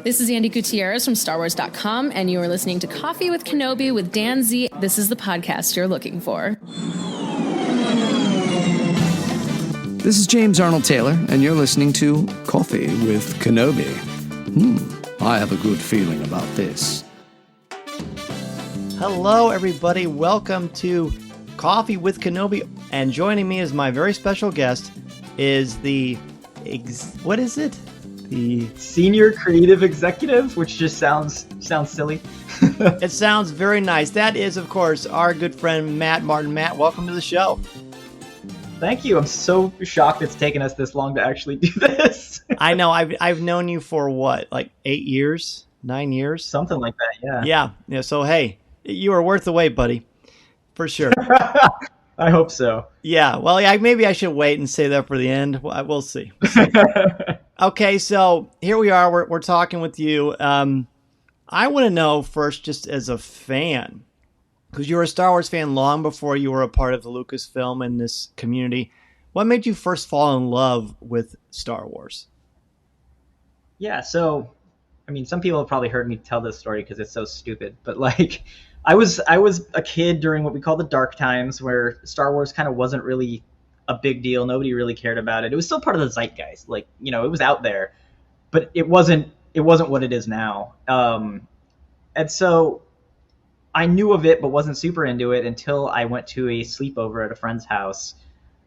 This is Andy Gutierrez from StarWars.com, and you are listening to Coffee with Kenobi with Dan Z. This is the podcast you're looking for. This is James Arnold Taylor, and you're listening to Coffee with Kenobi. I have a good feeling about this. Hello, everybody. Welcome to Coffee with Kenobi. And joining me as my very special guest is the... what is it? The Senior Creative Executive, which just sounds silly. It sounds very nice. That is, of course, our good friend Matt Martin. Matt, welcome to the show. Thank you. I'm so shocked it's taken us this long to actually do this. I know. I've known you for what, like 8 years? 9 years? Something like that, yeah. Yeah. So, hey, you are worth the wait, buddy. For sure. I hope so. Yeah. Well, maybe I should wait and say that for the end. We'll see. Okay, so here we are. We're talking with you. I want to know first, just as a fan, because you were a Star Wars fan long before you were a part of the Lucasfilm and this community. What made you first fall in love with Star Wars? Yeah, so, I mean, some people have probably heard me tell this story because it's so stupid, but like, I was a kid during what we call the dark times, where Star Wars kind of wasn't really a big deal. Nobody really cared about it. It was still part of the zeitgeist. Like, you know, it was out there, but it wasn't what it is now. And so I knew of it, but wasn't super into it until I went to a sleepover at a friend's house.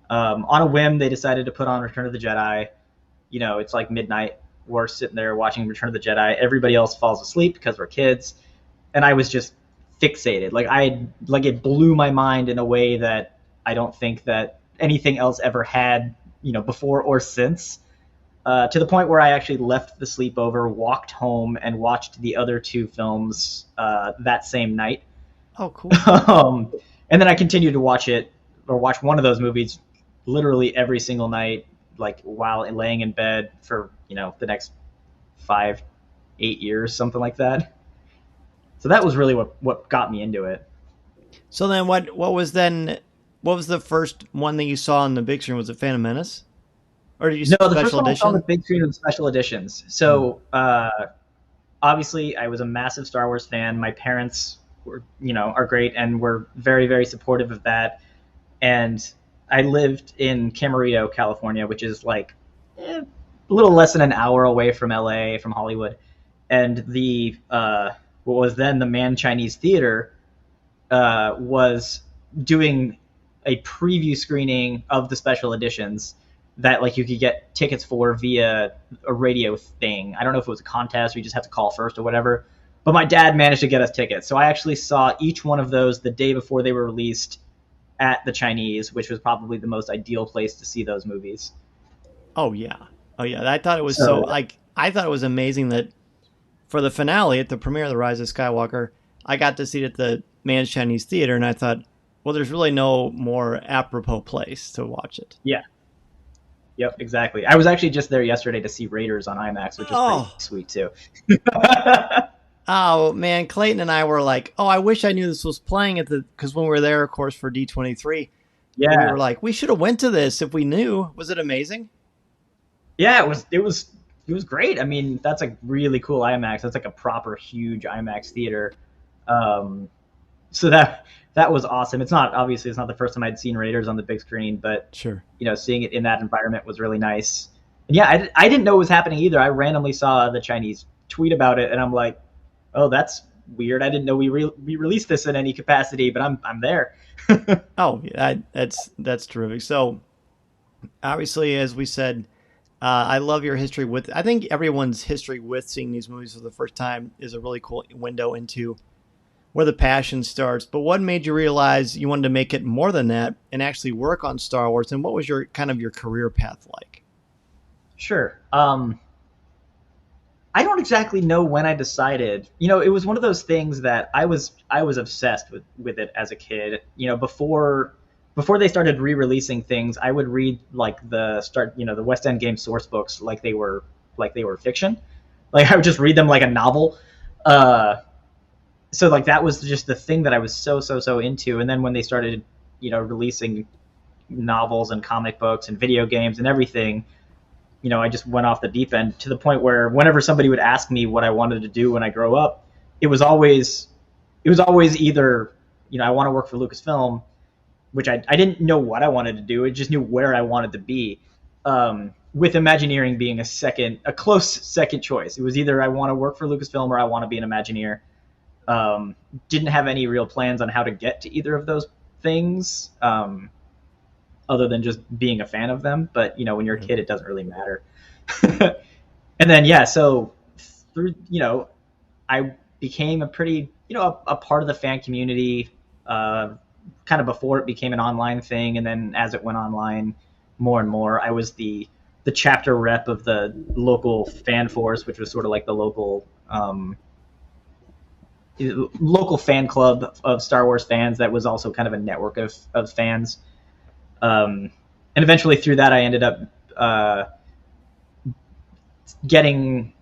On a whim, they decided to put on Return of the Jedi. You know, it's like midnight. We're sitting there watching Return of the Jedi. Everybody else falls asleep because we're kids. And I was just fixated. Like it blew my mind in a way that I don't think that anything else ever had, you know, before or since, to the point where I actually left the sleepover, walked home, and watched the other two films that same night. Oh, cool. And then I continued to watch one of those movies literally every single night, like while laying in bed for, you know, the next 5-8 years, something like that. So that was really what got me into it. So then what was the first one that you saw on the big screen? Was it Phantom Menace? Or did you see No, the special first one I edition? saw on the big screen was special editions. So obviously I was a massive Star Wars fan. My parents are great and were very, very supportive of that. And I lived in Camarillo, California, which is like a little less than an hour away from LA, from Hollywood. And the what was then the Man Chinese Theater was doing a preview screening of the special editions that like you could get tickets for via a radio thing. I don't know if it was a contest or you just have to call first or whatever, but my dad managed to get us tickets. So I actually saw each one of those the day before they were released at the Chinese, which was probably the most ideal place to see those movies. Oh yeah. I thought it was I thought it was amazing that for the finale at the premiere of The Rise of Skywalker, I got to see it at the Man's Chinese Theater, and I thought, well, there's really no more apropos place to watch it. Yeah. Yep, exactly. I was actually just there yesterday to see Raiders on IMAX, which is pretty sweet too. Oh man, Clayton and I were like, I wish I knew this was playing because when we were there, of course, for D23, we were like, we should have went to this if we knew. Was it amazing? Yeah, it was great. I mean, that's a really cool IMAX. That's like a proper huge IMAX theater. So that was awesome. It's not the first time I'd seen Raiders on the big screen, but sure, seeing it in that environment was really nice. And yeah, I didn't know it was happening either. I randomly saw the Chinese tweet about it, and I'm like, oh, that's weird. I didn't know we released this in any capacity, but I'm there. Oh, yeah, that's terrific. So obviously, as we said, I love your history with. I think everyone's history with seeing these movies for the first time is a really cool window into where the passion starts. But what made you realize you wanted to make it more than that and actually work on Star Wars? And what was your career path like? Sure. I don't exactly know when I decided. It was one of those things that I was obsessed with it as a kid. Before they started re-releasing things, I would read like the West End Game source books like they were fiction. Like I would just read them like a novel. So like that was just the thing that I was so into. And then when they started, releasing novels and comic books and video games and everything, I just went off the deep end to the point where whenever somebody would ask me what I wanted to do when I grow up, it was always either, I want to work for Lucasfilm, which I didn't know what I wanted to do. I just knew where I wanted to be. With Imagineering being a close second choice. It was either I want to work for Lucasfilm or I want to be an Imagineer. Didn't have any real plans on how to get to either of those things, other than just being a fan of them. But, when you're a kid, it doesn't really matter. And then, so through, I became a pretty, a part of the fan community, kind of before it became an online thing. And then as it went online more and more, I was the chapter rep of the local fan force, which was sort of like the local fan club of Star Wars fans that was also kind of a network of fans. And eventually through that, I ended up getting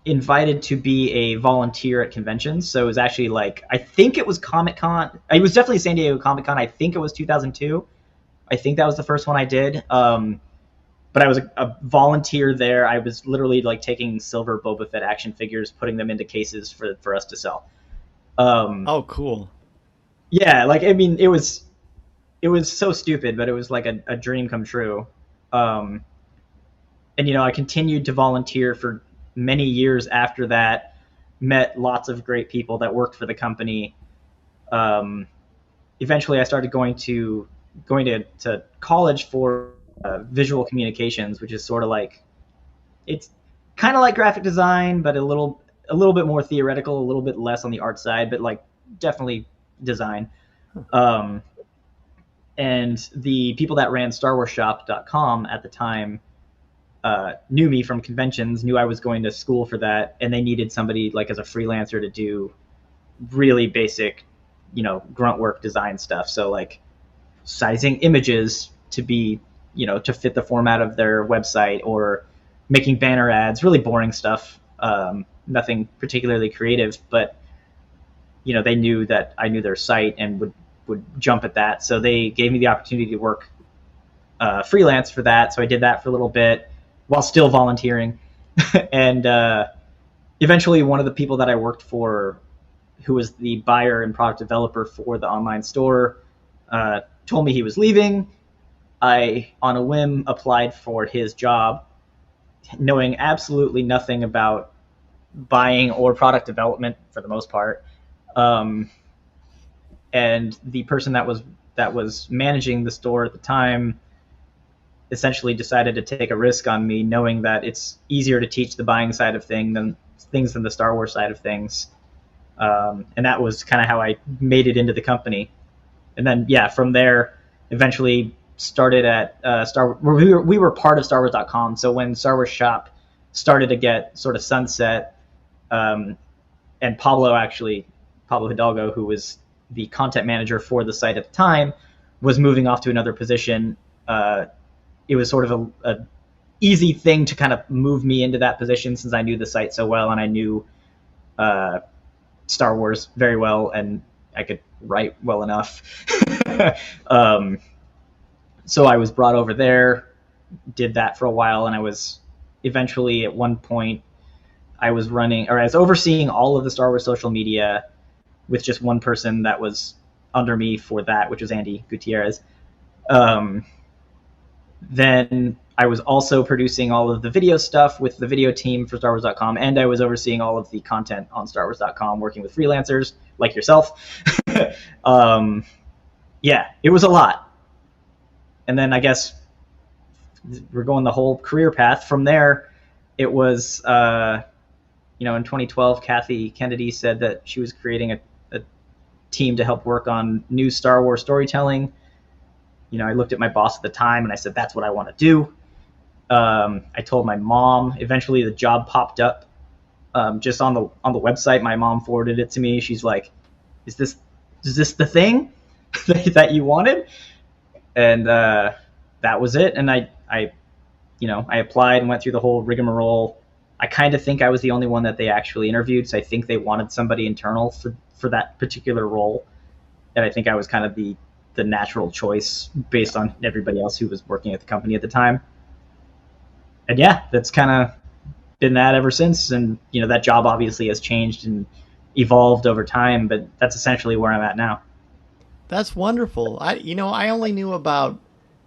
invited to be a volunteer at conventions. So it was actually I think it was Comic-Con. It was definitely San Diego Comic-Con. I think it was 2002. I think that was the first one I did. But I was a volunteer there. I was literally taking silver Boba Fett action figures, putting them into cases for us to sell. Oh, cool. Yeah, it was so stupid, but it was like a dream come true. And I continued to volunteer for many years after that. Met lots of great people that worked for the company. Eventually, I started going to college for visual communications, which is sort of it's kind of like graphic design, but a little bit more theoretical, a little bit less on the art side, but definitely design. And the people that ran StarWarsShop.com at the time knew me from conventions, knew I was going to school for that, and they needed somebody as a freelancer to do really basic, grunt work design stuff. So sizing images to be, to fit the format of their website, or making banner ads, really boring stuff. Nothing particularly creative, but they knew that I knew their site and would jump at that. So they gave me the opportunity to work freelance for that. So I did that for a little bit while still volunteering. And eventually one of the people that I worked for, who was the buyer and product developer for the online store, told me he was leaving. I, on a whim, applied for his job, knowing absolutely nothing about buying or product development for the most part. And the person that was managing the store at the time essentially decided to take a risk on me, knowing that it's easier to teach the buying side of things than the Star Wars side of things. And that was kind of how I made it into the company. And then, from there, eventually started at we were part of StarWars.com. So when Star Wars Shop started to get sort of sunset, and Pablo Hidalgo, who was the content manager for the site at the time, was moving off to another position. It was sort of a easy thing to kind of move me into that position, since I knew the site so well and I knew Star Wars very well, and I could write well enough. So I was brought over there, did that for a while, and I was eventually, at one point, I was overseeing all of the Star Wars social media with just one person that was under me for that, which was Andy Gutierrez. Then I was also producing all of the video stuff with the video team for StarWars.com, and I was overseeing all of the content on StarWars.com, working with freelancers like yourself. It was a lot. And then I guess we're going the whole career path. From there, it was, in 2012, Kathy Kennedy said that she was creating a team to help work on new Star Wars storytelling. I looked at my boss at the time and I said, that's what I want to do. I told my mom. Eventually the job popped up just on the website. My mom forwarded it to me. She's like, is this the thing that you wanted? And that was it. And I applied and went through the whole rigmarole. I kind of think I was the only one that they actually interviewed, so I think they wanted somebody internal for that particular role. And I think I was kind of the natural choice based on everybody else who was working at the company at the time. and yeah, that's kind of been that ever since. And that job obviously has changed and evolved over time, but that's essentially where I'm at now. That's wonderful. I only knew about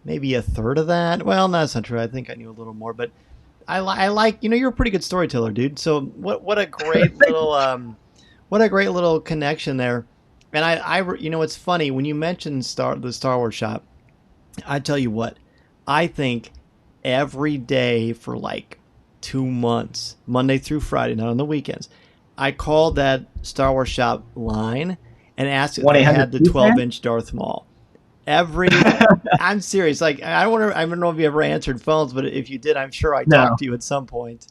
maybe a third of that. Well, no, that's not true. I think I knew a little more, but I like, you're a pretty good storyteller, dude. So what a great little, what a great little connection there. And it's funny when you mentioned the Star Wars shop, I tell you what, I think every day for like 2 months, Monday through Friday, not on the weekends, I called that Star Wars shop line and asked if they had the 12-inch Darth Maul. I'm serious. Like, I don't know if you ever answered phones, but if you did, I'm sure I talked to you at some point.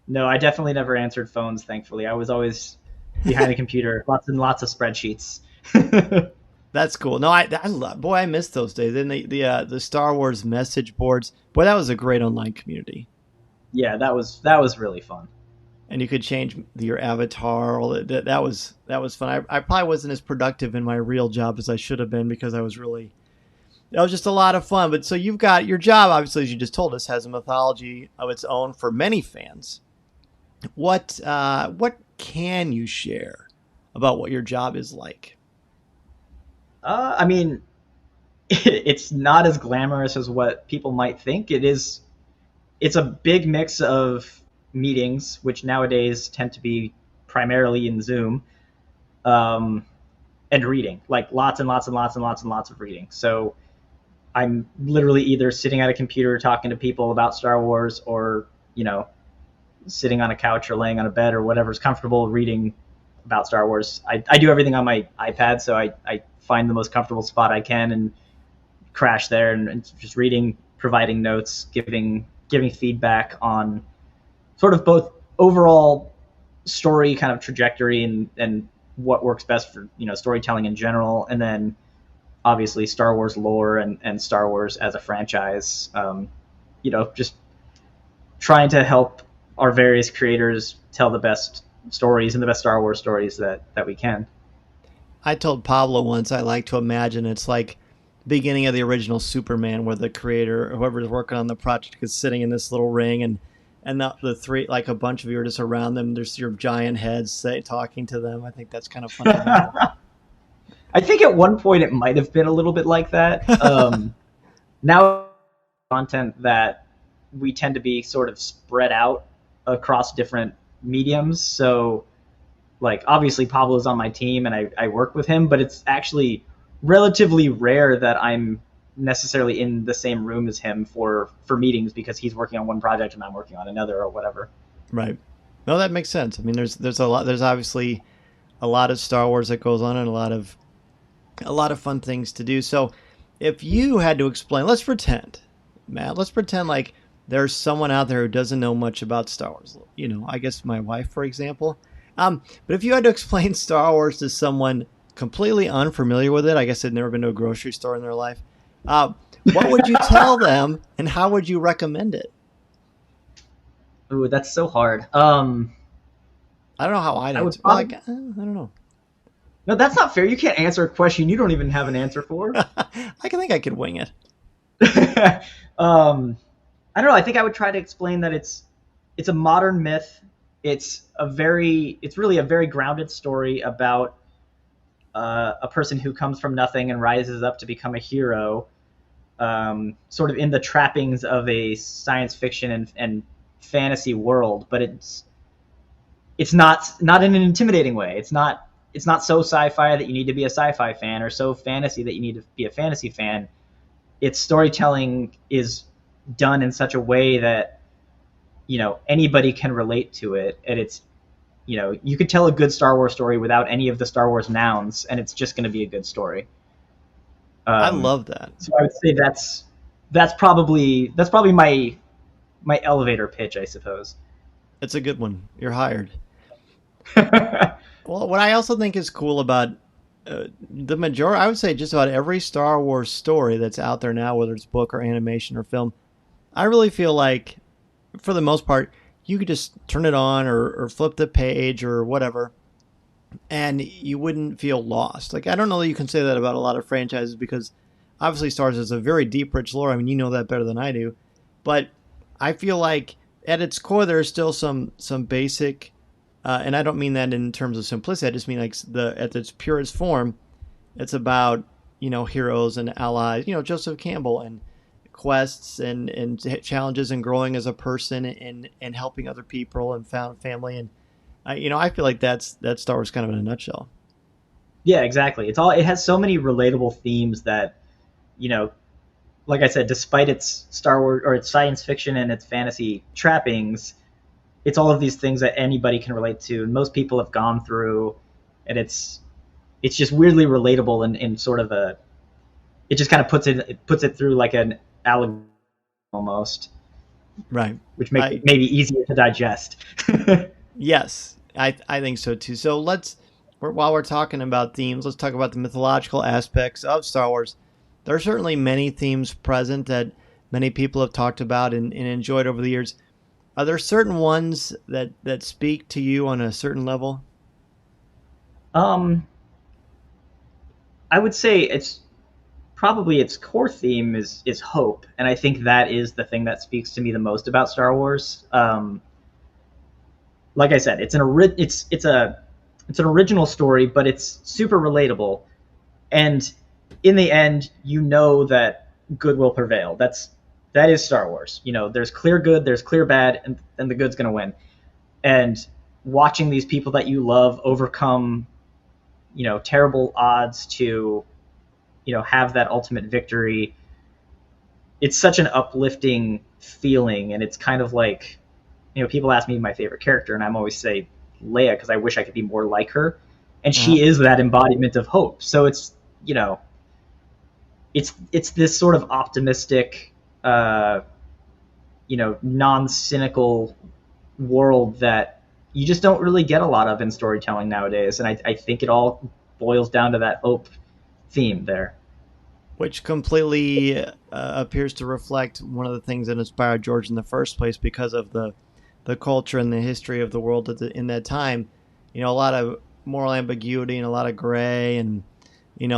No, I definitely never answered phones, thankfully. I was always behind a computer, lots and lots of spreadsheets. That's cool. No, I love. Boy, I miss those days. Then the Star Wars message boards. Boy, that was a great online community. Yeah, that was really fun. And you could change your avatar. That was fun. I probably wasn't as productive in my real job as I should have been because that was just a lot of fun. But so you've got your job, obviously, as you just told us, has a mythology of its own for many fans. What can you share about what your job is like? I mean, it's not as glamorous as what people might think. It's a big mix of meetings, which nowadays tend to be primarily in Zoom, and reading, like lots and lots and lots and lots and lots of reading. So I'm literally either sitting at a computer talking to people about Star Wars, or sitting on a couch or laying on a bed or whatever's comfortable reading about Star Wars. I do everything on my iPad, so I find the most comfortable spot I can and crash there and just reading, providing notes, giving feedback on sort of both overall story kind of trajectory and what works best for storytelling in general, and then obviously Star Wars lore and Star Wars as a franchise. Just trying to help our various creators tell the best stories and the best Star Wars stories that we can. I told Pablo once I like to imagine it's like the beginning of the original Superman, where the creator, whoever's working on the project, is sitting in this little ring, and the three, like a bunch of you are just around them. There's your giant heads talking to them. I think that's kind of funny. I think at one point it might have been a little bit like that. Now, content that we tend to be sort of spread out across different mediums. So, like, obviously Pablo's on my team and I work with him, but it's actually relatively rare that I'm necessarily in the same room as him for meetings, because he's working on one project and I'm working on another or whatever. Right. No, that makes sense. I mean, there's obviously a lot of Star Wars that goes on and a lot of fun things to do. So if you had to explain, let's pretend like there's someone out there who doesn't know much about Star Wars. I guess my wife, for example. But if you had to explain Star Wars to someone completely unfamiliar with it, I guess they've never been to a grocery store in their life, what would you tell them, and how would you recommend it? Ooh, that's so hard. I don't know how I'd answer. I don't know. No, that's not fair. You can't answer a question you don't even have an answer for. I think I could wing it. I don't know. I think I would try to explain that it's a modern myth. It's really a very grounded story about a person who comes from nothing and rises up to become a hero, sort of in the trappings of a science fiction and fantasy world. But it's not in an intimidating way. It's not so sci-fi that you need to be a sci-fi fan, or so fantasy that you need to be a fantasy fan. Its storytelling is done in such a way that anybody can relate to it, and it's you could tell a good Star Wars story without any of the Star Wars nouns, and it's just going to be a good story. I love that. So I would say that's probably my elevator pitch, I suppose. It's a good one. You're hired. Well, what I also think is cool about the majority, I would say just about every Star Wars story that's out there now, whether it's book or animation or film, I really feel like, for the most part, you could just turn it on or flip the page or whatever, and you wouldn't feel lost. Like, I don't know that you can say that about a lot of franchises, because obviously Star Wars is a very deep, rich lore. I mean, you know that better than I do. But I feel like at its core there's still some basic, and I don't mean that in terms of simplicity. I just mean like at its purest form, it's about heroes and allies. Joseph Campbell and quests and challenges and growing as a person and helping other people and found family and I feel like that's Star Wars kind of in a nutshell. Yeah, exactly. It has so many relatable themes that, like I said, despite its Star Wars or its science fiction and its fantasy trappings, it's all of these things that anybody can relate to and most people have gone through, and it's just weirdly relatable in sort of it just kind of puts it through like an allegory almost, right? Which makes it maybe easier to digest. Yes, I think so too. So while we're talking about themes, let's talk about the mythological aspects of Star Wars. There are certainly many themes present that many people have talked about and enjoyed over the years. Are there certain ones that speak to you on a certain level? I would say it's probably its core theme is hope, and I think that is the thing that speaks to me the most about Star Wars. Like I said, it's an original story, but it's super relatable, and in the end, that good will prevail. That is Star Wars. There's clear good, there's clear bad, and the good's gonna win. And watching these people that you love overcome, terrible odds to, have that ultimate victory. It's such an uplifting feeling, and it's kind of like, people ask me my favorite character, and I'm always say Leia because I wish I could be more like her, and she is that embodiment of hope. So it's it's this sort of optimistic, non-cynical world that you just don't really get a lot of in storytelling nowadays, and I think it all boils down to that hope theme there. Which completely appears to reflect one of the things that inspired George in the first place because of the culture and the history of the world in that time. A lot of moral ambiguity and a lot of gray and,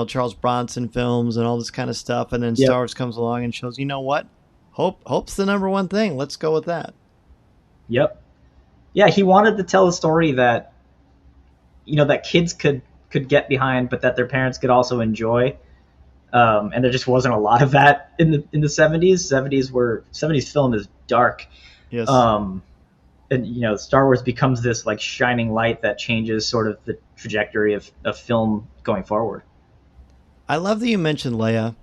Charles Bronson films and all this kind of stuff. And then Star Wars comes along and shows, what? Hope's the number one thing. Let's go with that. Yep. Yeah, he wanted to tell a story that, that kids could get behind, but that their parents could also enjoy. And there just wasn't a lot of that in the 70s. 70s film is dark. Yes. And Star Wars becomes this like shining light that changes sort of the trajectory of film going forward. I love that you mentioned Leia.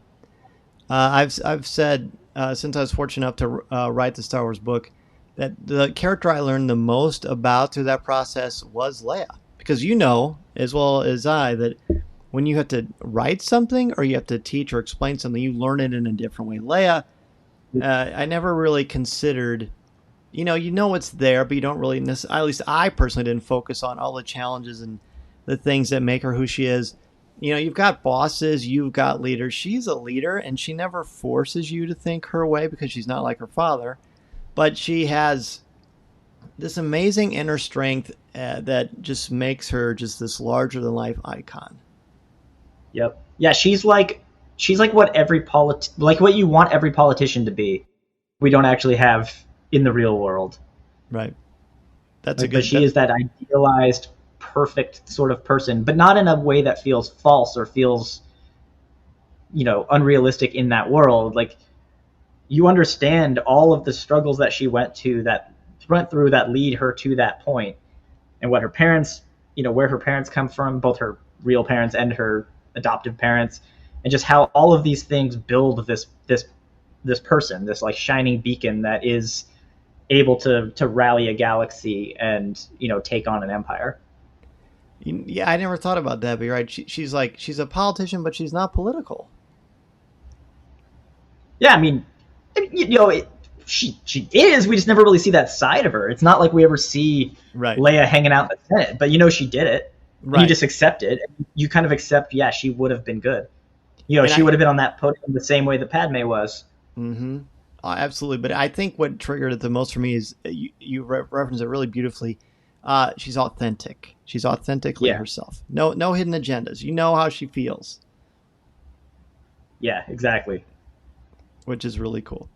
I've said since I was fortunate enough to write the Star Wars book that the character I learned the most about through that process was Leia, because as well as I that when you have to write something or you have to teach or explain something, you learn it in a different way. Leia, I never really considered. It's there, but you don't really necessarily, at least I personally didn't focus on all the challenges and the things that make her who she is. You've got bosses, you've got leaders. She's a leader, and she never forces you to think her way because she's not like her father. But she has this amazing inner strength that just makes her just this larger-than-life icon. Yep. Yeah, she's like what what you want every politician to be. We don't actually have in the real world. Right. But she is that idealized, perfect sort of person, but not in a way that feels false or feels, unrealistic in that world. Like, you understand all of the struggles that she went through that lead her to that point, and what her parents, where her parents come from, both her real parents and her adoptive parents, and just how all of these things build this person, this like shining beacon that is able to rally a galaxy and take on an empire. Yeah, I never thought about that, but you're right. She's a politician, but she's not political. Yeah, I mean, she is. We just never really see that side of her. It's not like we ever see Leia hanging out in the Senate, but she did it. Right. You just accept it. You kind of accept, yeah, she would have been good. She would have been on that podium the same way that Padme was. Mm-hmm. Oh, absolutely. But I think what triggered it the most for me is you referenced it really beautifully. She's authentic. She's authentically herself. No hidden agendas. You know how she feels. Yeah, exactly. Which is really cool.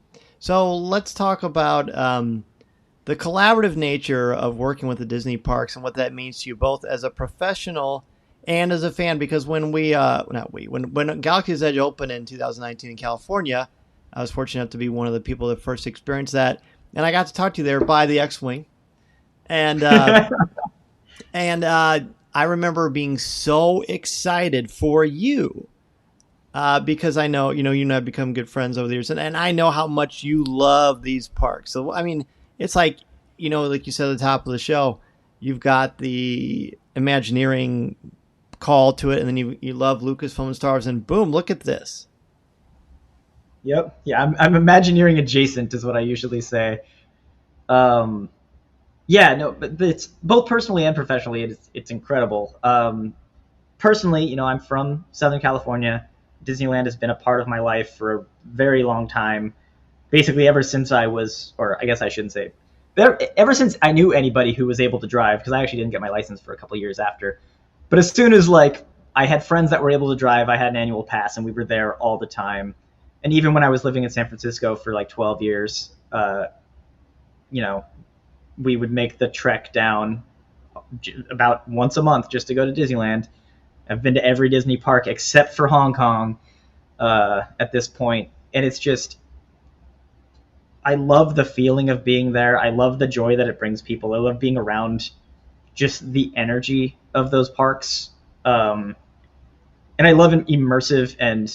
So let's talk about the collaborative nature of working with the Disney parks and what that means to you both as a professional and as a fan. Because when when Galaxy's Edge opened in 2019 in California, I was fortunate enough to be one of the people that first experienced that, and I got to talk to you there by the X-wing, and I remember being so excited for you. Because I know, you and I have become good friends over the years, and I know how much you love these parks. So, I mean, it's like, like you said at the top of the show, you've got the Imagineering call to it, and then you love Lucasfilm and Star Wars, and boom, look at this. Yep. Yeah, I'm Imagineering adjacent is what I usually say. Yeah, no, but it's both personally and professionally, it's incredible. Personally, I'm from Southern California. Disneyland has been a part of my life for a very long time. Basically, ever since I was, or I guess I shouldn't say, ever since I knew anybody who was able to drive, because I actually didn't get my license for a couple of years after. But as soon as I had friends that were able to drive, I had an annual pass, and we were there all the time. And even when I was living in San Francisco for 12 years, we would make the trek down about once a month just to go to Disneyland. I've been to every Disney park except for Hong Kong at this point. And it's just, I love the feeling of being there. I love the joy that it brings people. I love being around just the energy of those parks. And I love an immersive and,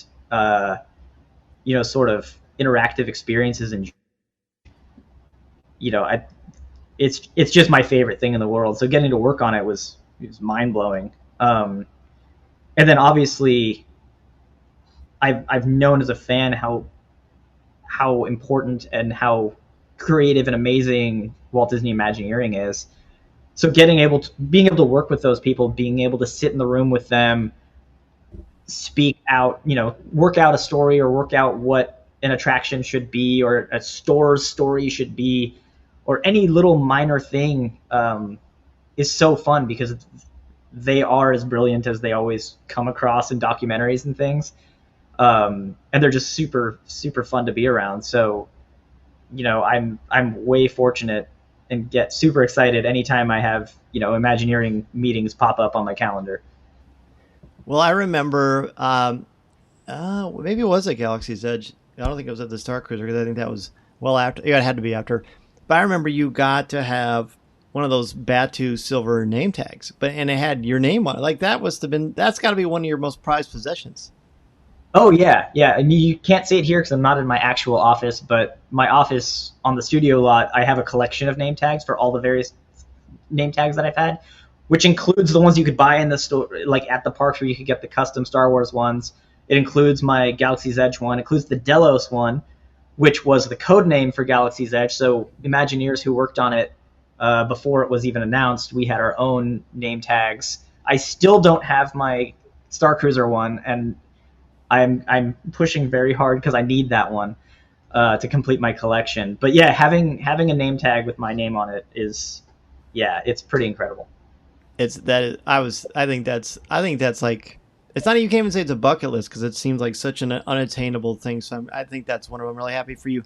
sort of interactive experiences. And, it's just my favorite thing in the world. So getting to work on it was mind blowing. And then obviously, I've known as a fan how important and how creative and amazing Walt Disney Imagineering is. So being able to work with those people, being able to sit in the room with them, speak out, work out a story or work out what an attraction should be or a store's story should be, or any little minor thing is so fun because they are as brilliant as they always come across in documentaries and things. And they're just super, super fun to be around. So, I'm way fortunate and get super excited anytime I have, Imagineering meetings pop up on my calendar. Well, I remember, maybe it was at Galaxy's Edge. I don't think it was at the Star Cruiser because I think that was well after. Yeah, it had to be after. But I remember you got to have one of those Batu silver name tags, and it had your name on it. That's got to be one of your most prized possessions. Oh yeah. And you can't see it here because I'm not in my actual office, but my office on the studio lot, I have a collection of name tags for all the various name tags that I've had, which includes the ones you could buy in the store, at the parks where you could get the custom Star Wars ones. It includes my Galaxy's Edge one. It includes the Delos one, which was the code name for Galaxy's Edge. So Imagineers who worked on it before it was even announced, we had our own name tags. I still don't have my Star Cruiser one, and I'm pushing very hard because I need that one to complete my collection. But yeah, having a name tag with my name on it is, it's pretty incredible. I think that's like, it's not, you can't even say it's a bucket list because it seems like such an unattainable thing. So I think that's one of them. I'm really happy for you.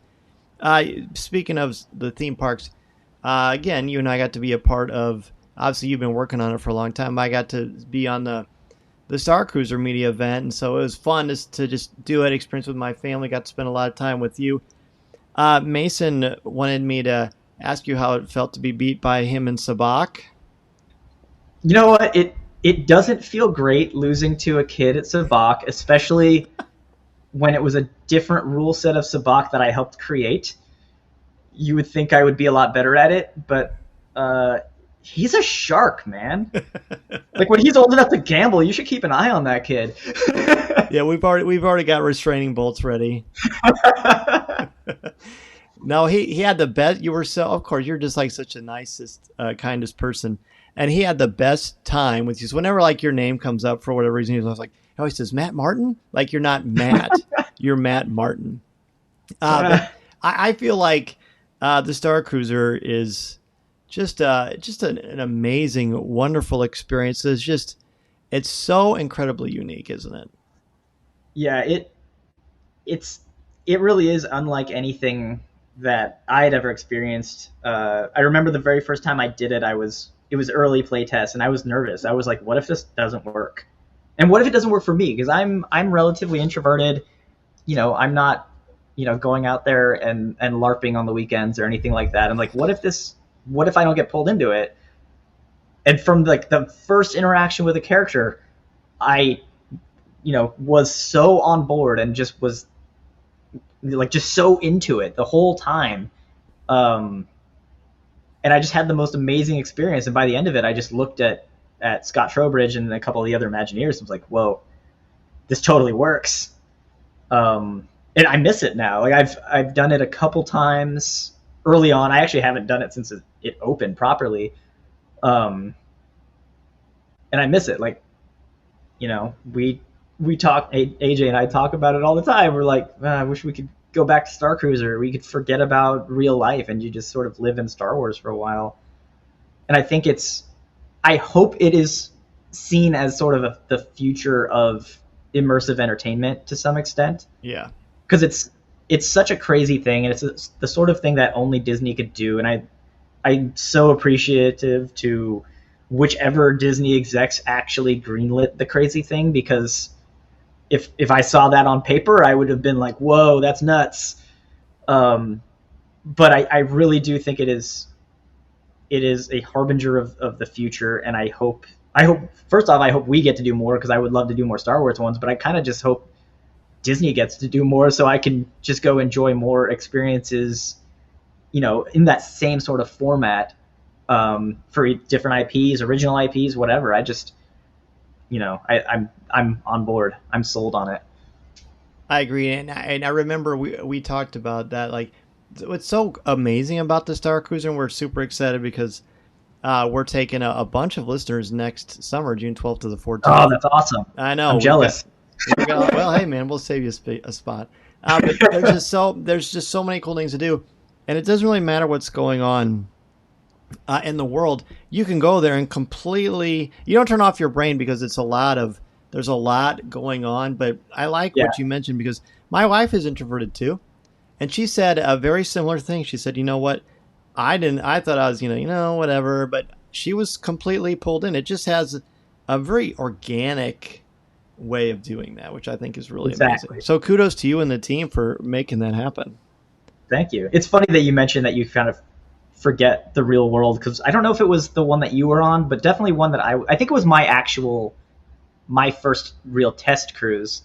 Speaking of the theme parks, again, you and I got to be a part of, obviously you've been working on it for a long time. I got to be on the Star Cruiser media event, and so it was fun to just do it, experience with my family, got to spend a lot of time with you. Mason wanted me to ask you how it felt to be beat by him and Sabak. You know what? It doesn't feel great losing to a kid at Sabak, especially when it was a different rule set of Sabak that I helped create. You would think I would be a lot better at it, but he's a shark, man. When he's old enough to gamble, you should keep an eye on that kid. Yeah, we've already got restraining bolts ready. No, he had the best. Of course, you're just like such a nicest, kindest person. And he had the best time with you. So whenever your name comes up for whatever reason, he was like, he always says, Matt Martin? You're not Matt. You're Matt Martin. But I feel like the Star Cruiser is just an amazing, wonderful experience. It's so incredibly unique, isn't it? Yeah, it really is unlike anything that I had ever experienced. I remember the very first time I did it, it was early playtest, and I was nervous. I was like, what if this doesn't work? And what if it doesn't work for me? Because I'm relatively introverted. I'm not, going out there and LARPing on the weekends or anything like that. I'm like, what if I don't get pulled into it? And from like the first interaction with a character, I, was so on board and just was like just so into it the whole time. And I just had the most amazing experience. And by the end of it, I just looked at Scott Trowbridge and a couple of the other Imagineers and was like, whoa, this totally works. And I miss it now. Like I've done it a couple times early on. I actually haven't done it since it opened properly. And I miss it. Like, we talk, AJ and I talk about it all the time. We're like, I wish we could go back to Star Cruiser. We could forget about real life and you just sort of live in Star Wars for a while. And I think I hope it is seen as sort of the future of immersive entertainment to some extent. Yeah. Because it's such a crazy thing, and it's the sort of thing that only Disney could do. And I'm so appreciative to whichever Disney execs actually greenlit the crazy thing, because if I saw that on paper, I would have been like, whoa, that's nuts. But I really do think it is a harbinger of the future, and I hope first off, I hope we get to do more, because I would love to do more Star Wars ones, but I kind of just hope Disney gets to do more so I can just go enjoy more experiences, in that same sort of format, for different IPs, original IPs, whatever. I just, I'm on board. I'm sold on it. I agree, and I remember we talked about that. Like, what's so amazing about the Star Cruiser, and we're super excited because we're taking a bunch of listeners next summer, June 12th to the 14th. Oh, that's awesome! I know. I'm jealous. Well, hey man, we'll save you a spot. But there's just so many cool things to do, and it doesn't really matter what's going on in the world. You can go there and you don't turn off your brain, because there's a lot going on. But I like what you mentioned, because my wife is introverted too, and she said a very similar thing. She said, you know what, I thought I was whatever, but she was completely pulled in. It just has a very organic way of doing that, which I think is really amazing. So kudos to you and the team for making that happen. Thank you. It's funny that you mentioned that you kind of forget the real world, because I don't know if it was the one that you were on, but definitely one that I think it was my first real test cruise.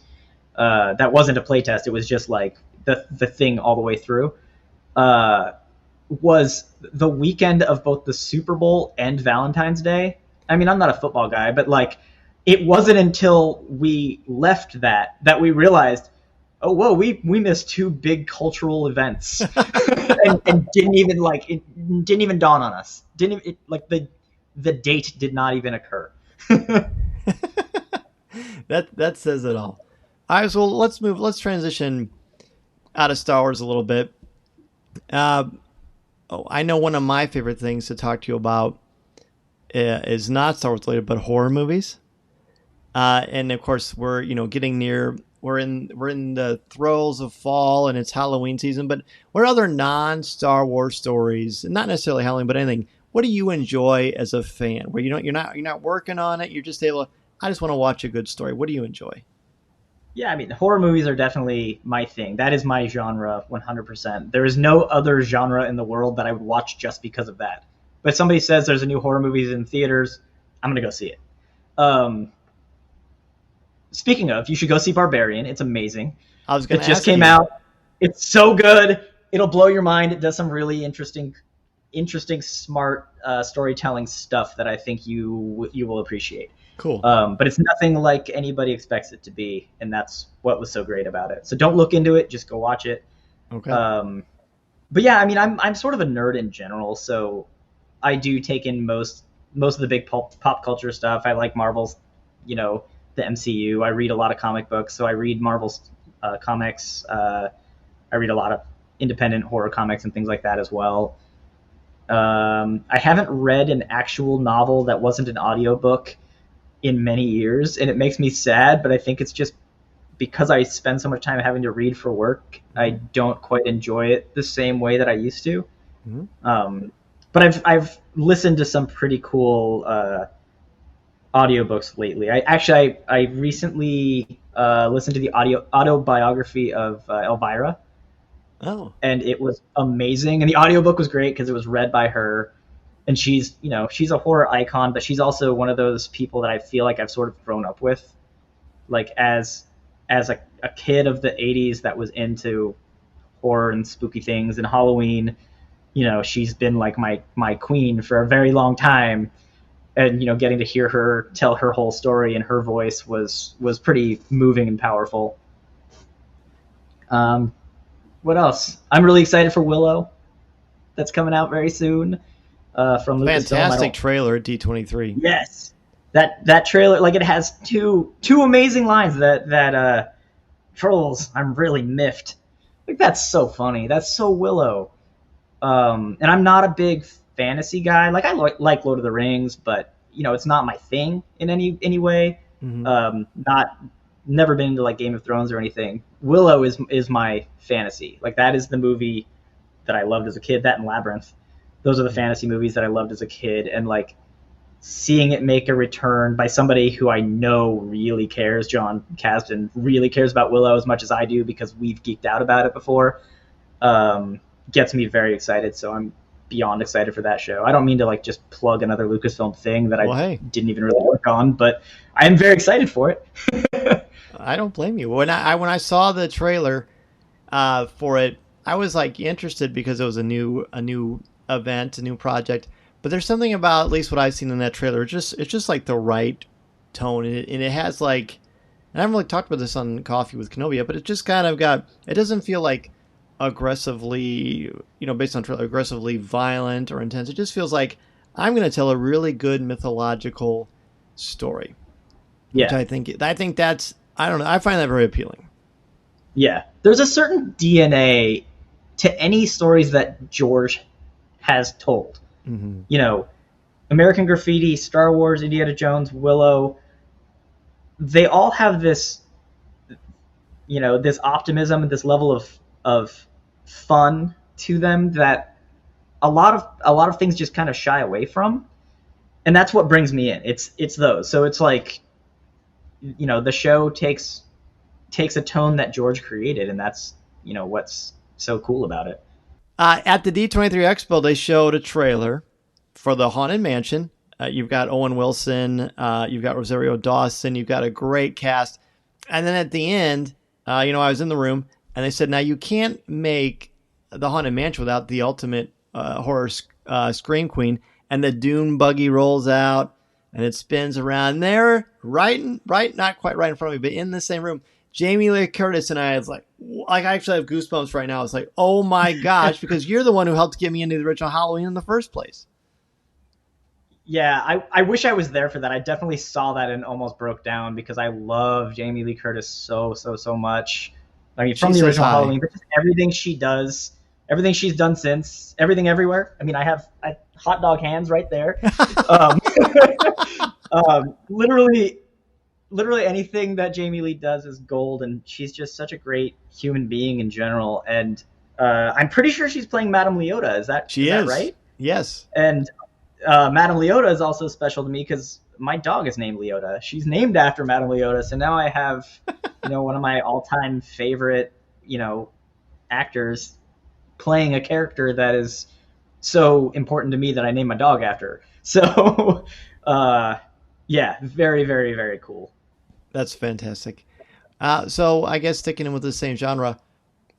That wasn't a play test. It was just like the thing all the way through. Was the weekend of both the Super Bowl and Valentine's Day. I mean, I'm not a football guy, but like, it wasn't until we left that we realized, oh, whoa, we missed two big cultural events, and didn't even dawn on us. The date did not even occur. That says it all. All right, so let's transition out of Star Wars a little bit. I know one of my favorite things to talk to you about is not Star Wars related, but horror movies. And of course, we're getting near. We're in the throes of fall, and it's Halloween season. But what other non-Star Wars stories, not necessarily Halloween, but anything, what do you enjoy as a fan? Where you're not working on it, you're just able to, I just want to watch a good story. What do you enjoy? Yeah, I mean, horror movies are definitely my thing. That is my genre, 100%. There is no other genre in the world that I would watch just because of that. But if somebody says there's a new horror movie in theaters, I'm gonna go see it. Speaking of, you should go see Barbarian. It's amazing. It just came out. It's so good. It'll blow your mind. It does some really interesting, smart storytelling stuff that I think you will appreciate. Cool. But it's nothing like anybody expects it to be, and that's what was so great about it. So don't look into it. Just go watch it. Okay. But yeah, I mean, I'm sort of a nerd in general, so I do take in most of the big pop culture stuff. I like Marvel's, the MCU. I read a lot of comic books, so I read Marvel's comics. I read a lot of independent horror comics and things like that as well. I haven't read an actual novel that wasn't an audiobook in many years, and it makes me sad, but I think it's just because I spend so much time having to read for work, I don't quite enjoy it the same way that I used to. But I've listened to some pretty cool audiobooks lately. I recently listened to the autobiography of Elvira. Oh. And it was amazing. And the audiobook was great because it was read by her. And she's a horror icon, but she's also one of those people that I feel like I've sort of grown up with. Like as a kid of the 80s that was into horror and spooky things and Halloween, she's been like my queen for a very long time. And, getting to hear her tell her whole story in her voice was pretty moving and powerful. What else? I'm really excited for Willow. That's coming out very soon. From Lucasfilm. Fantastic trailer at D23. Yes, that trailer, like, it has two amazing lines that trolls. I'm really miffed. Like, that's so funny. That's so Willow. And I'm not a big fantasy guy. Like, I like Lord of the Rings, but it's not my thing in any way. Never been into like Game of Thrones or anything. Willow is my fantasy. Like, that is the movie that I loved as a kid. That and Labyrinth. Those are the fantasy movies that I loved as a kid. And like seeing it make a return by somebody who I know really cares, John Kasdan really cares about Willow as much as I do because we've geeked out about it before, gets me very excited. So I'm beyond excited for that show. I don't mean to like just plug another Lucasfilm thing that didn't even really work on, but I am very excited for it. I don't blame you. When I saw the trailer for it, I was like interested because it was a new event, a new project. But there's something about, at least what I've seen in that trailer, it's just like the right tone, and it has like, and I haven't really talked about this on Coffee with Kenobi yet, but it just kind of got, it doesn't feel like aggressively, based on trailer, aggressively violent or intense. It just feels like I'm going to tell a really good mythological story. Yeah, which I think that's, I don't know, I find that very appealing. Yeah, there's a certain DNA to any stories that George has told. American Graffiti, Star Wars, Indiana Jones, Willow, they all have this, this optimism and this level of fun to them that a lot of things just kind of shy away from. And that's what brings me in. It's those. So it's like, the show takes a tone that George created, and that's, what's so cool about it. At the D23 Expo, they showed a trailer for the Haunted Mansion. You've got Owen Wilson, you've got Rosario Dawson, you've got a great cast. And then at the end, I was in the room, and they said, now you can't make the Haunted Mansion without the ultimate horror scream queen. And the dune buggy rolls out, and it spins around there, right, not quite right in front of me, but in the same room. Jamie Lee Curtis and I was like I actually have goosebumps right now. It's like, oh my gosh, because you're the one who helped get me into the original Halloween in the first place. Yeah, I wish I was there for that. I definitely saw that and almost broke down because I love Jamie Lee Curtis so much. I mean, from the original Halloween, but just everything she does, everything she's done since, everything everywhere. I mean, I have hot dog hands right there. Literally anything that Jamie Lee does is gold, and she's just such a great human being in general. And I'm pretty sure she's playing Madame Leota. Is that right? Yes. And Madame Leota is also special to me because my dog is named Leota. She's named after Madame Leota, so now I have, one of my all-time favorite, actors playing a character that is so important to me that I named my dog after. So, yeah, very, very, very cool. That's fantastic. So I guess sticking with the same genre,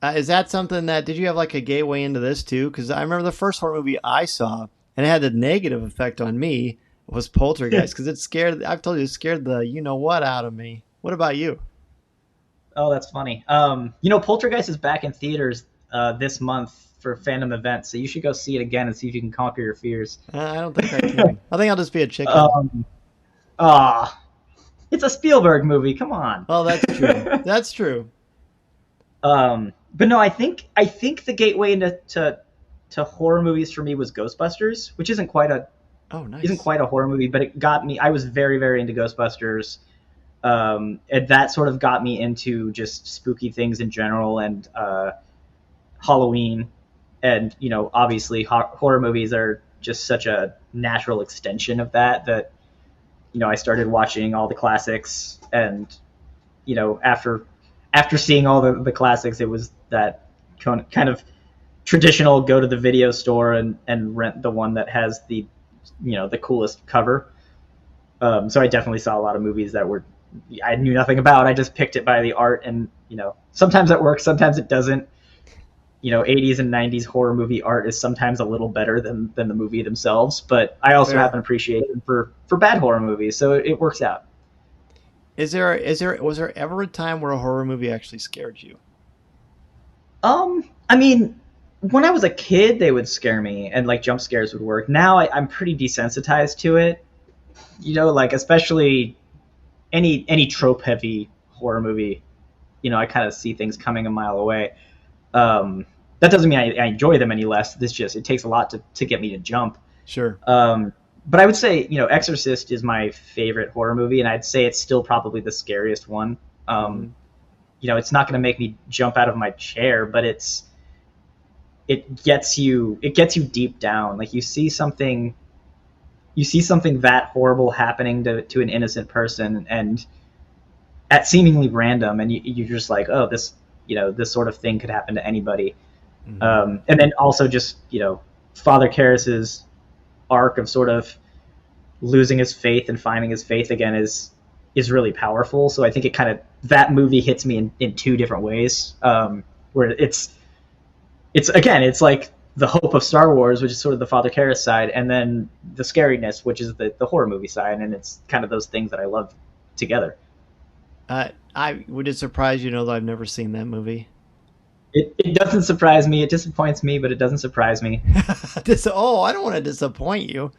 is that something that, did you have like a gateway into this too? Because I remember the first horror movie I saw, and it had a negative effect on me, was Poltergeist, because it scared the you-know-what out of me. What about you? Oh, that's funny. Poltergeist is back in theaters this month for fandom events, so you should go see it again and see if you can conquer your fears. I don't think I can. I think I'll just be a chicken. It's a Spielberg movie. Come on. Well, that's true. That's true. But no, I think the gateway into horror movies for me was Ghostbusters, which isn't quite a horror movie, but it got me. I was very, very into Ghostbusters And that sort of got me into just spooky things in general, and Halloween. And, you know, obviously horror movies are just such a natural extension of that, you know, I started watching all the classics, and, you know, after seeing all the classics, it was that kind of traditional go to the video store and rent the one that has the, you know, the coolest cover. So I definitely saw a lot of movies that I knew nothing about. I just picked it by the art, and, you know, sometimes it works, sometimes it doesn't. You know, 80s and 90s horror movie art is sometimes a little better than the movie themselves, but I also have an appreciation for bad horror movies, so it works out. Was there ever a time where a horror movie actually scared you? I mean, when I was a kid, they would scare me, and like jump scares would work. Now I'm pretty desensitized to it. You know, like especially any trope heavy horror movie, you know, I kind of see things coming a mile away. That doesn't mean I enjoy them any less. It takes a lot to get me to jump. Sure. But I would say, you know, Exorcist is my favorite horror movie, and I'd say it's still probably the scariest one. You know, it's not going to make me jump out of my chair, but it gets you deep down. Like you see something that horrible happening to an innocent person, and at seemingly random, and you're just like, oh, this sort of thing could happen to anybody. And then also just, you know, Father Karras's arc of sort of losing his faith and finding his faith again is really powerful. So I think that movie hits me in two different ways, where it's like the hope of Star Wars, which is sort of the Father Karras side, and then the scariness, which is the horror movie side. And it's kind of those things that I love together. Would it surprise you to know that I've never seen that movie? It doesn't surprise me. It disappoints me, but it doesn't surprise me. I don't want to disappoint you.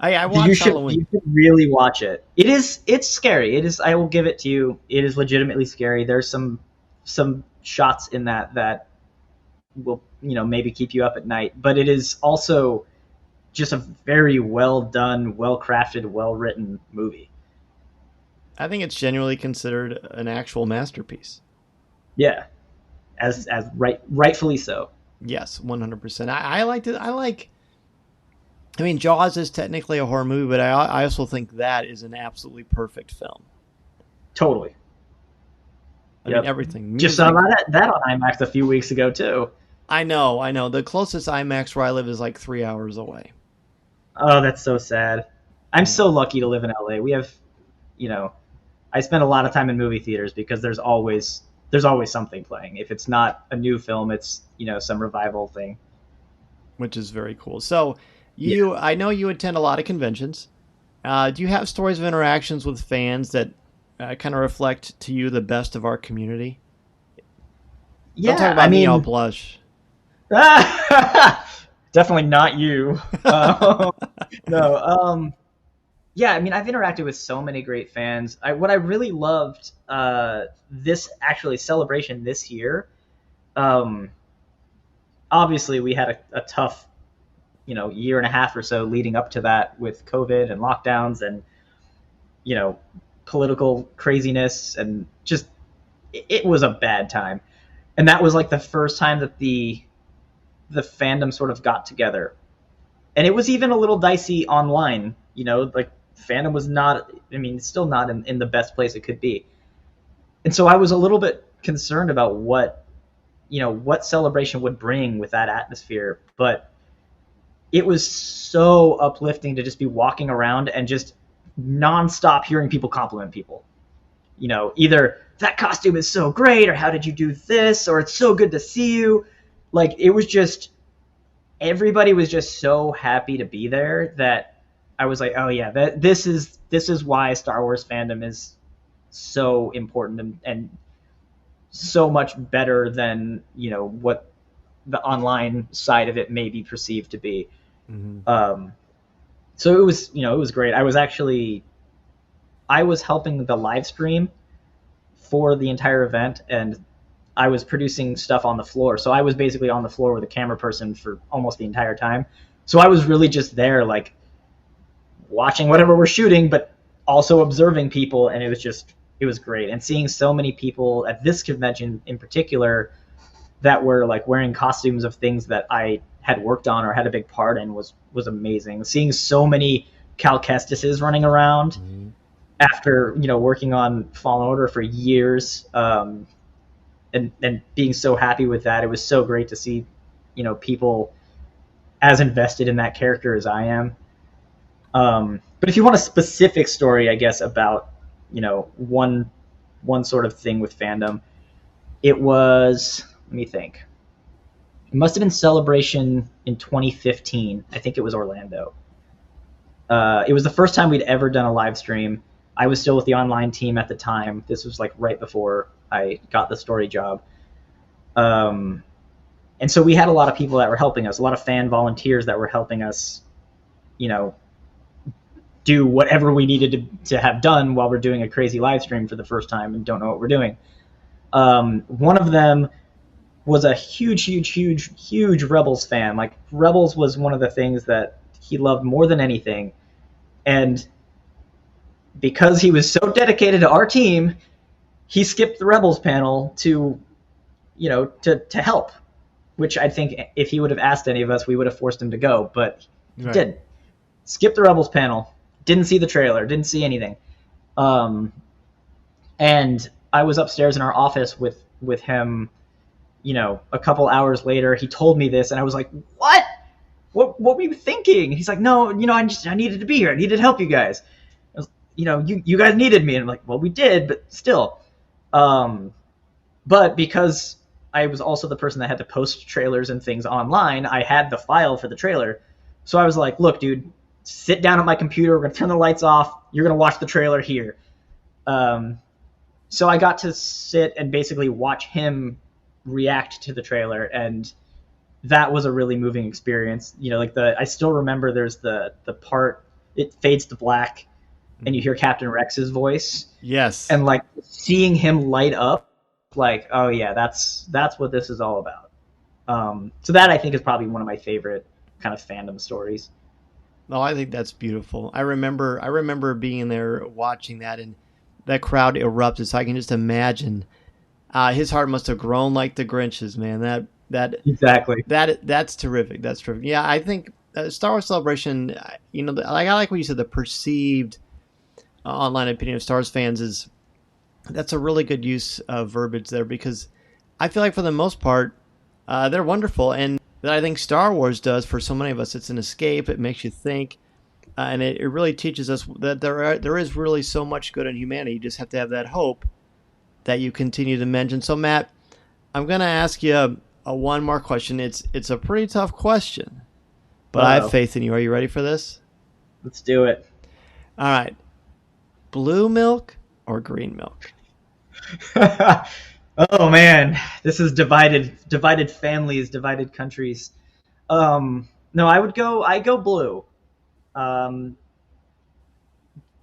I watched Halloween. You should really watch it. It's scary. It is. I will give it to you. It is legitimately scary. There's some shots in that will, you know, maybe keep you up at night, but it is also just a very well done, well crafted, well written movie. I think it's genuinely considered an actual masterpiece. Yeah, as rightfully so. Yes, 100%. I liked it. I mean, Jaws is technically a horror movie, but I also think that is an absolutely perfect film. Totally. I mean, everything. Just saw that on IMAX a few weeks ago too. I know. The closest IMAX where I live is like 3 hours away. Oh, that's so sad. I'm so lucky to live in LA. We have, you know, I spend a lot of time in movie theaters because there's always something playing. If it's not a new film, it's, you know, some revival thing. Which is very cool. So I know you attend a lot of conventions. Do you have stories of interactions with fans that kind of reflect to you the best of our community? Yeah, don't talk about me, I'll blush. Definitely not you. No. Yeah, I mean, I've interacted with so many great fans. What I really loved this actually celebration this year. Obviously, we had a tough, you know, year and a half or so leading up to that with COVID and lockdowns and, you know, political craziness, and just it was a bad time. And that was like the first time that the fandom sort of got together. And it was even a little dicey online, you know, like fandom was not, I mean, it's still not in the best place it could be. And so I was a little bit concerned about what celebration would bring with that atmosphere. But it was so uplifting to just be walking around and just nonstop hearing people compliment people. You know, either that costume is so great, or how did you do this, or it's so good to see you. Like, it was just, everybody was just so happy to be there that I was like, oh yeah, this is why Star Wars fandom is so important and so much better than, you know, what the online side of it may be perceived to be. Mm-hmm. So it was great. I was helping the live stream for the entire event, and I was producing stuff on the floor. So I was basically on the floor with a camera person for almost the entire time. So I was really just there, like, watching whatever we're shooting, but also observing people. And it was just, it was great. And seeing so many people at this convention in particular that were like wearing costumes of things that I had worked on or had a big part in was amazing. Seeing so many Cal Kestises running around after, you know, working on Fallen Order for years, and being so happy with that. It was so great to see, you know, people as invested in that character as I am. But if you want a specific story, I guess, about, you know, one sort of thing with fandom, it was, let me think. It must have been Celebration in 2015. I think it was Orlando. It was the first time we'd ever done a live stream. I was still with the online team at the time. This was like right before I got the story job. And so we had a lot of people that were helping us, a lot of fan volunteers that were helping us, you know, do whatever we needed to have done while we're doing a crazy live stream for the first time and don't know what we're doing. One of them was a huge Rebels fan. Like, Rebels was one of the things that he loved more than anything. And because he was so dedicated to our team, he skipped the Rebels panel to, you know, to help, which I think if he would have asked any of us, we would have forced him to go, but he didn't. Skipped the Rebels panel, didn't see the trailer, didn't see anything. And I was upstairs in our office with him, you know, a couple hours later. He told me this, and I was like, what were you thinking? He's like, no, you know, I needed to be here. I needed to help you guys. I was, you know, you guys needed me. And I'm like, well, we did, but still. But because I was also the person that had to post trailers and things online, I had the file for the trailer. So I was like, look, dude, sit down at my computer. We're going to turn the lights off. You're going to watch the trailer here. So I got to sit and basically watch him react to the trailer, and that was a really moving experience. You know, like I still remember there's the part, it fades to black and you hear Captain Rex's voice. Yes. And like seeing him light up, like, oh yeah, that's what this is all about. So that I think is probably one of my favorite kind of fandom stories. Oh, I think that's beautiful. I remember being there watching that, and that crowd erupted. So I can just imagine his heart must have grown like the Grinch's, man. That exactly. That's terrific. That's terrific. Yeah, I think Star Wars Celebration. You know, I like what you said. The perceived online opinion of Star Wars fans that's a really good use of verbiage there, because I feel like for the most part they're wonderful, and that I think Star Wars does for so many of us. It's an escape. It makes you think, and it really teaches us that there is really so much good in humanity. You just have to have that hope that you continue to mention. So Matt, I'm going to ask you one more question. It's a pretty tough question, but I have faith in you. Are you ready for this? Let's do it. All right. Blue milk or green milk? Oh man, this is divided families, divided countries. No, I go blue.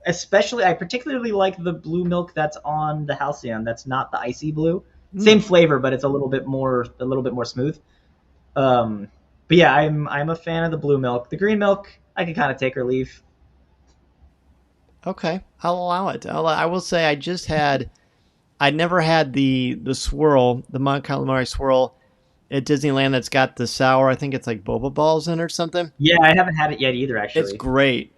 Especially, I particularly like the blue milk that's on the Halcyon. That's not the icy blue. Same flavor, but it's a little bit more smooth. But yeah, I'm a fan of the blue milk. The green milk, I can kind of take or leave. Okay, I'll allow it. I will say I never had the swirl, the Mon Calamari swirl at Disneyland that's got the sour, I think it's like boba balls in it or something. Yeah, I haven't had it yet either, actually. It's great.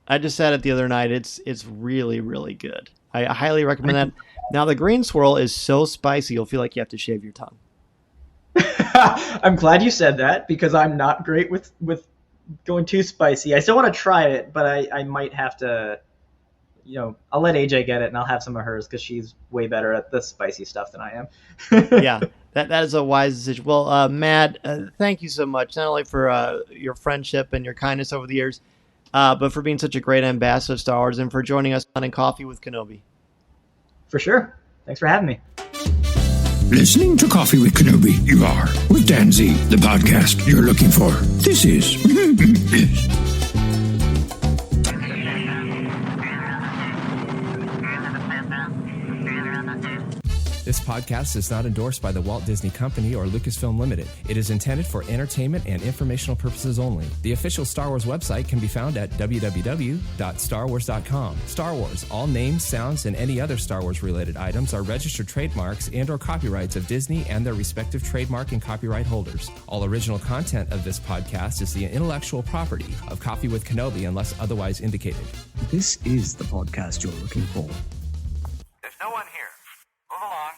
I just had it the other night. It's really, really good. I highly recommend that. Now, the green swirl is so spicy, you'll feel like you have to shave your tongue. I'm glad you said that, because I'm not great with going too spicy. I still want to try it, but I might have to, you know, I'll let AJ get it, and I'll have some of hers, because she's way better at the spicy stuff than I am. Yeah, that is a wise decision. Well, Matt, thank you so much, not only for your friendship and your kindness over the years, but for being such a great ambassador of Star Wars, and for joining us on Coffee with Kenobi. For sure. Thanks for having me. Listening to Coffee with Kenobi, you are, with Dan Z, the podcast you're looking for. This is... This podcast is not endorsed by the Walt Disney Company or Lucasfilm Limited. It is intended for entertainment and informational purposes only. The official Star Wars website can be found at www.starwars.com. Star Wars, all names, sounds, and any other Star Wars related items are registered trademarks and or copyrights of Disney and their respective trademark and copyright holders. All original content of this podcast is the intellectual property of Coffee with Kenobi unless otherwise indicated. This is the podcast you're looking for. There's no one here. Move along.